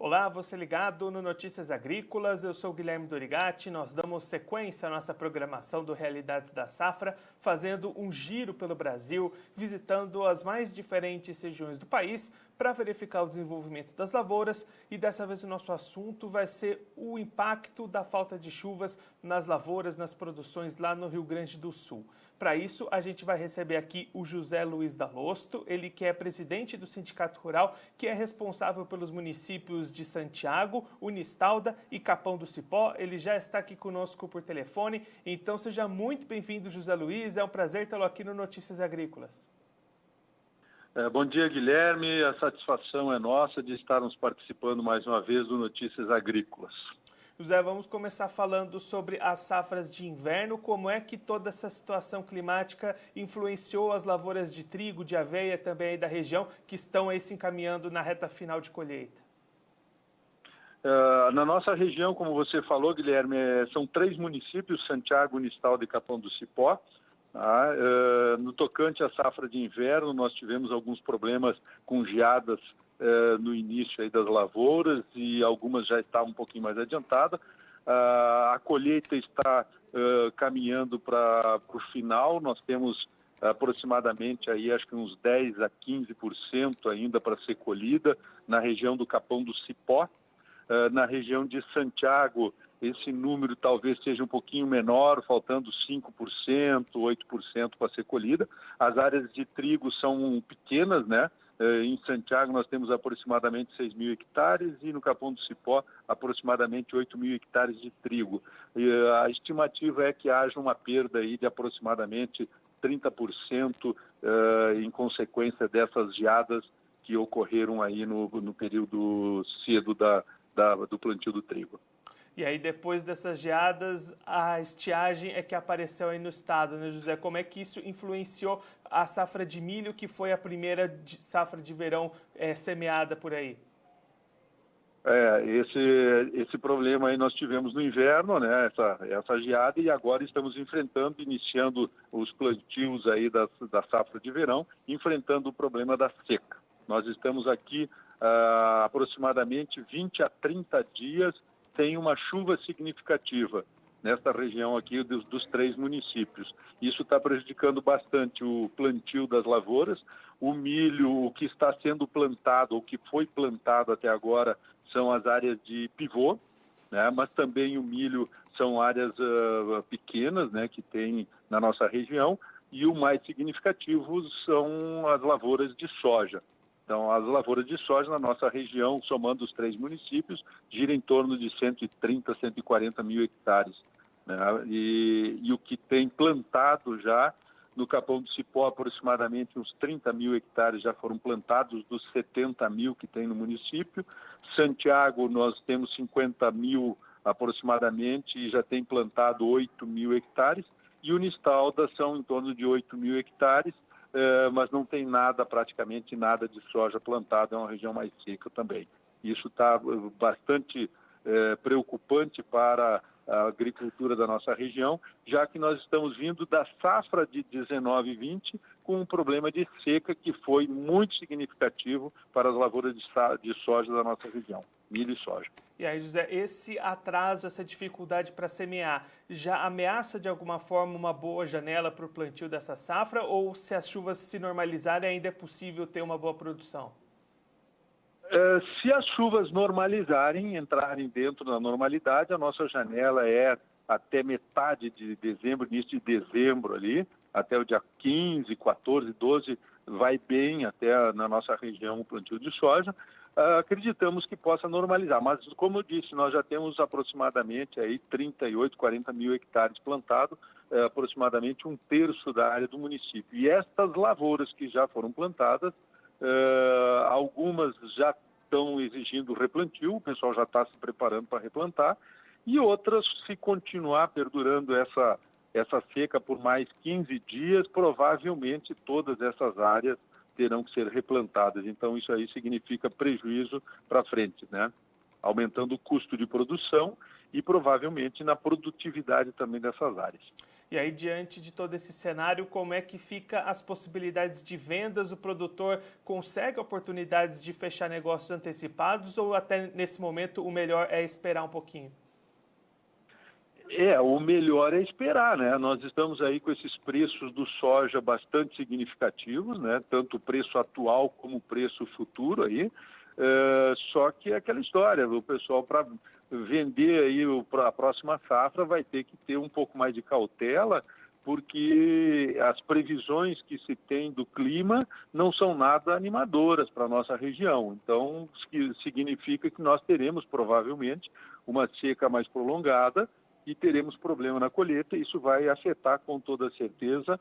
Olá, você ligado no Notícias Agrícolas, eu sou Guilherme Dorigatti. Nós damos sequência à nossa programação do Realidades da Safra, fazendo um giro pelo Brasil, visitando as mais diferentes regiões do país para verificar o desenvolvimento das lavouras, e dessa vez o nosso assunto vai ser o impacto da falta de chuvas nas lavouras, nas produções lá no Rio Grande do Sul. Para isso, a gente vai receber aqui o José Luiz Dalosto, ele que é presidente do Sindicato Rural, que é responsável pelos municípios de Santiago, Unistalda e Capão do Cipó. Ele já está aqui conosco por telefone, então seja muito bem-vindo, José Luiz. É um prazer tê-lo aqui no Notícias Agrícolas. Bom dia, Guilherme. A satisfação é nossa de estarmos participando mais uma vez do Notícias Agrícolas. José, vamos começar falando sobre as safras de inverno. Como é que toda essa situação climática influenciou as lavouras de trigo, de aveia também aí da região, que estão aí se encaminhando na reta final de colheita? Na nossa região, como você falou, Guilherme, são 3 municípios, Santiago, Unistalda e Capão do Cipó. No tocante à safra de inverno, nós tivemos alguns problemas com geadas no início aí das lavouras, e algumas já estavam um pouquinho mais adiantadas. A colheita está caminhando para o final. Nós temos aproximadamente aí, acho que uns 10 a 15% ainda para ser colhida na região do Capão do Cipó. Na região de Santiago, esse número talvez seja um pouquinho menor, faltando 5%, 8% para ser colhida. As áreas de trigo são pequenas, né? Em Santiago nós temos aproximadamente 6 mil hectares e no Capão do Cipó aproximadamente 8 mil hectares de trigo. E a estimativa é que haja uma perda aí de aproximadamente 30% em consequência dessas geadas que ocorreram aí no período cedo do plantio do trigo. E aí, depois dessas geadas, a estiagem é que apareceu aí no estado, né, José? Como é que isso influenciou a safra de milho, que foi a primeira safra de verão semeada por aí? Esse problema aí nós tivemos no inverno, né? Essa geada, e agora estamos iniciando os plantios aí da safra de verão, enfrentando o problema da seca. Nós estamos aqui aproximadamente 20 a 30 dias sem uma chuva significativa nesta região aqui dos 3 municípios. Isso está prejudicando bastante o plantio das lavouras. O milho, o que está sendo plantado, ou que foi plantado até agora, são as áreas de pivô, né? Mas também o milho são áreas pequenas, né, que tem na nossa região, e o mais significativo são as lavouras de soja. Então, as lavouras de soja na nossa região, somando os 3 municípios, gira em torno de 130, 140 mil hectares. Né? E o que tem plantado já, no Capão do Cipó, aproximadamente uns 30 mil hectares já foram plantados dos 70 mil que tem no município. Santiago, nós temos 50 mil aproximadamente e já tem plantado 8 mil hectares. E Unistalda são em torno de 8 mil hectares. Mas não tem praticamente nada de soja plantada, é uma região mais seca também. Isso está bastante preocupante para a agricultura da nossa região, já que nós estamos vindo da safra de 19 e 20 com um problema de seca que foi muito significativo para as lavouras de soja da nossa região, milho e soja. E aí, José, esse atraso, essa dificuldade para semear, já ameaça de alguma forma uma boa janela para o plantio dessa safra, ou se as chuvas se normalizarem ainda é possível ter uma boa produção? Se as chuvas normalizarem, entrarem dentro da normalidade, a nossa janela é até metade de dezembro, início de dezembro ali, até o dia 15, 14, 12, vai bem até na nossa região o plantio de soja. Acreditamos que possa normalizar, mas como eu disse, nós já temos aproximadamente aí 38, 40 mil hectares plantados, aproximadamente 1/3 da área do município. E estas lavouras que já foram plantadas, algumas já estão exigindo replantio, o pessoal já está se preparando para replantar, e outras, se continuar perdurando essa seca por mais 15 dias, provavelmente todas essas áreas terão que ser replantadas. Então, isso aí significa prejuízo para frente, né? Aumentando o custo de produção e provavelmente na produtividade também dessas áreas. E aí, diante de todo esse cenário, como é que fica as possibilidades de vendas? O produtor consegue oportunidades de fechar negócios antecipados ou até nesse momento o melhor é esperar um pouquinho? O melhor é esperar, né? Nós estamos aí com esses preços do soja bastante significativos, né? Tanto o preço atual como o preço futuro aí. Só que é aquela história, o pessoal para vender aí a próxima safra vai ter que ter um pouco mais de cautela, porque as previsões que se tem do clima não são nada animadoras para a nossa região. Então, significa que nós teremos provavelmente uma seca mais prolongada e teremos problema na colheita. Isso vai afetar com toda certeza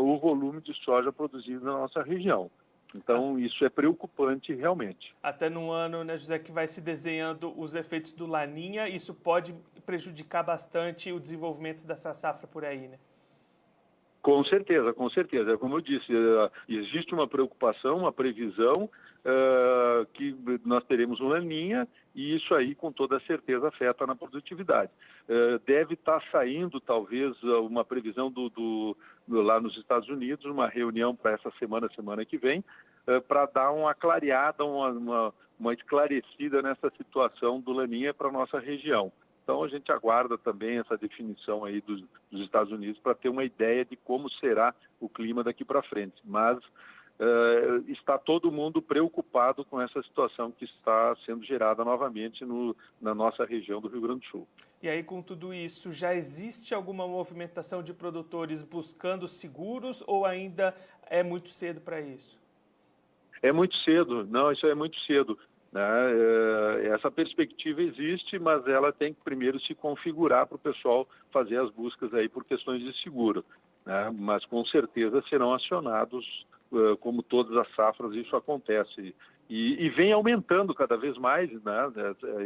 o volume de soja produzido na nossa região. Então, isso é preocupante realmente. Até no ano, né, José, que vai se desenhando os efeitos do Laninha, isso pode prejudicar bastante o desenvolvimento dessa safra por aí, né? Com certeza, com certeza. Como eu disse, existe uma preocupação, uma previsão que nós teremos um Laninha e isso aí com toda certeza afeta na produtividade. Deve estar saindo talvez uma previsão lá nos Estados Unidos, uma reunião para essa semana que vem, para dar uma clareada, uma esclarecida nessa situação do Laninha para a nossa região. Então, a gente aguarda também essa definição aí dos Estados Unidos para ter uma ideia de como será o clima daqui para frente. Mas está todo mundo preocupado com essa situação que está sendo gerada novamente na nossa região do Rio Grande do Sul. E aí, com tudo isso, já existe alguma movimentação de produtores buscando seguros ou ainda é muito cedo para isso? É muito cedo, não, isso é muito cedo. Né? Essa perspectiva existe, mas ela tem que primeiro se configurar para o pessoal fazer as buscas aí por questões de seguro, né? Mas com certeza serão acionados, como todas as safras isso acontece. E vem aumentando cada vez mais, né?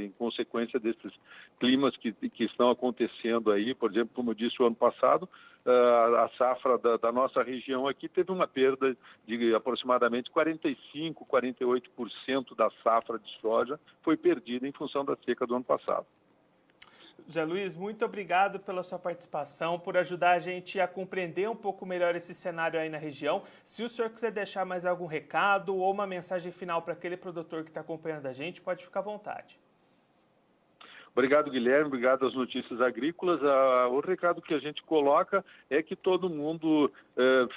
Em consequência desses climas que estão acontecendo aí. Por exemplo, como eu disse o ano passado, a safra da nossa região aqui teve uma perda de aproximadamente 45%, 48% da safra de soja foi perdida em função da seca do ano passado. José Luiz, muito obrigado pela sua participação, por ajudar a gente a compreender um pouco melhor esse cenário aí na região. Se o senhor quiser deixar mais algum recado ou uma mensagem final para aquele produtor que está acompanhando a gente, pode ficar à vontade. Obrigado, Guilherme. Obrigado às Notícias Agrícolas. O recado que a gente coloca é que todo mundo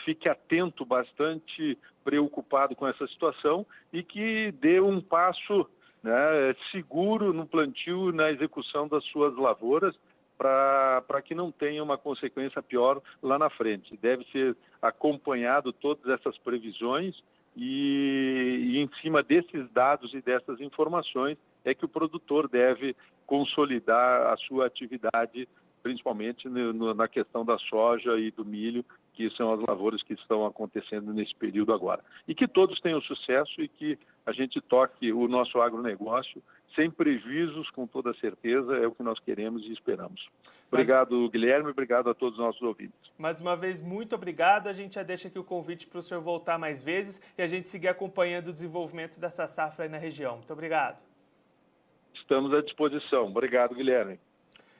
fique atento, bastante preocupado com essa situação e que dê um passo, né, seguro no plantio e na execução das suas lavouras para que não tenha uma consequência pior lá na frente. Deve ser acompanhado todas essas previsões e em cima desses dados e dessas informações é que o produtor deve consolidar a sua atividade, principalmente na questão da soja e do milho, que são as lavouras que estão acontecendo nesse período agora. E que todos tenham sucesso e que a gente toque o nosso agronegócio sem prejuízos, com toda certeza, é o que nós queremos e esperamos. Obrigado, Guilherme, obrigado a todos os nossos ouvintes. Mais uma vez, muito obrigado. A gente já deixa aqui o convite para o senhor voltar mais vezes e a gente seguir acompanhando o desenvolvimento dessa safra aí na região. Muito obrigado. Estamos à disposição. Obrigado, Guilherme.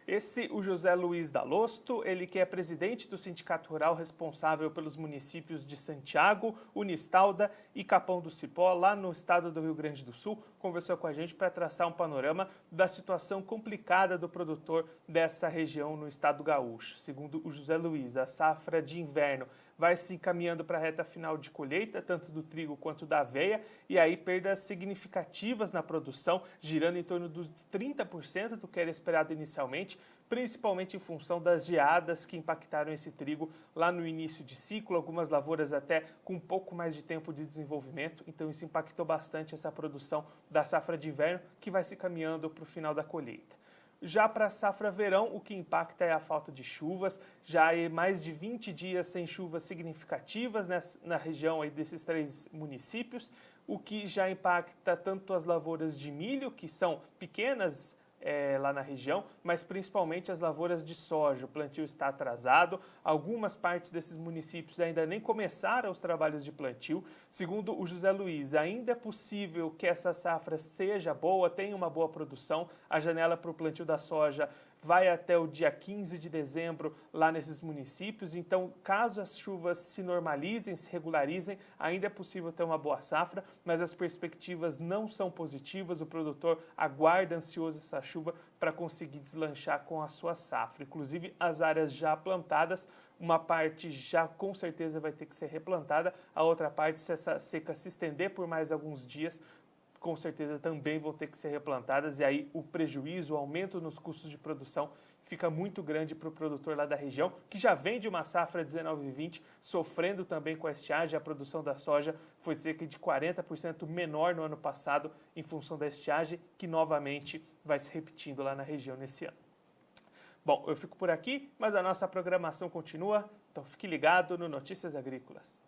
Esse, o José Luiz Dalosto, ele que é presidente do Sindicato Rural responsável pelos municípios de Santiago, Unistalda e Capão do Cipó, lá no estado do Rio Grande do Sul, conversou com a gente para traçar um panorama da situação complicada do produtor dessa região no estado gaúcho. Segundo o José Luiz, a safra de inverno vai se encaminhando para a reta final de colheita, tanto do trigo quanto da aveia, e aí perdas significativas na produção, girando em torno dos 30% do que era esperado inicialmente, principalmente em função das geadas que impactaram esse trigo lá no início de ciclo, algumas lavouras até com um pouco mais de tempo de desenvolvimento, então isso impactou bastante essa produção da safra de inverno, que vai se caminhando para o final da colheita. Já para a safra verão, o que impacta é a falta de chuvas, já é mais de 20 dias sem chuvas significativas na região aí desses 3 municípios, o que já impacta tanto as lavouras de milho, que são pequenas lá na região, mas principalmente as lavouras de soja. O plantio está atrasado, algumas partes desses municípios ainda nem começaram os trabalhos de plantio. Segundo o José Luiz, ainda é possível que essa safra seja boa, tenha uma boa produção. A janela para o plantio da soja vai até o dia 15 de dezembro lá nesses municípios. Então, caso as chuvas se normalizem, se regularizem, ainda é possível ter uma boa safra, mas as perspectivas não são positivas. O produtor aguarda ansioso essa chuva para conseguir deslanchar com a sua safra. Inclusive, as áreas já plantadas, uma parte já com certeza vai ter que ser replantada, a outra parte, se essa seca se estender por mais alguns dias, com certeza também vão ter que ser replantadas, e aí o prejuízo, o aumento nos custos de produção fica muito grande para o produtor lá da região, que já vem de uma safra 19/20, sofrendo também com a estiagem. A produção da soja foi cerca de 40% menor no ano passado em função da estiagem, que novamente vai se repetindo lá na região nesse ano. Bom, eu fico por aqui, mas a nossa programação continua, então fique ligado no Notícias Agrícolas.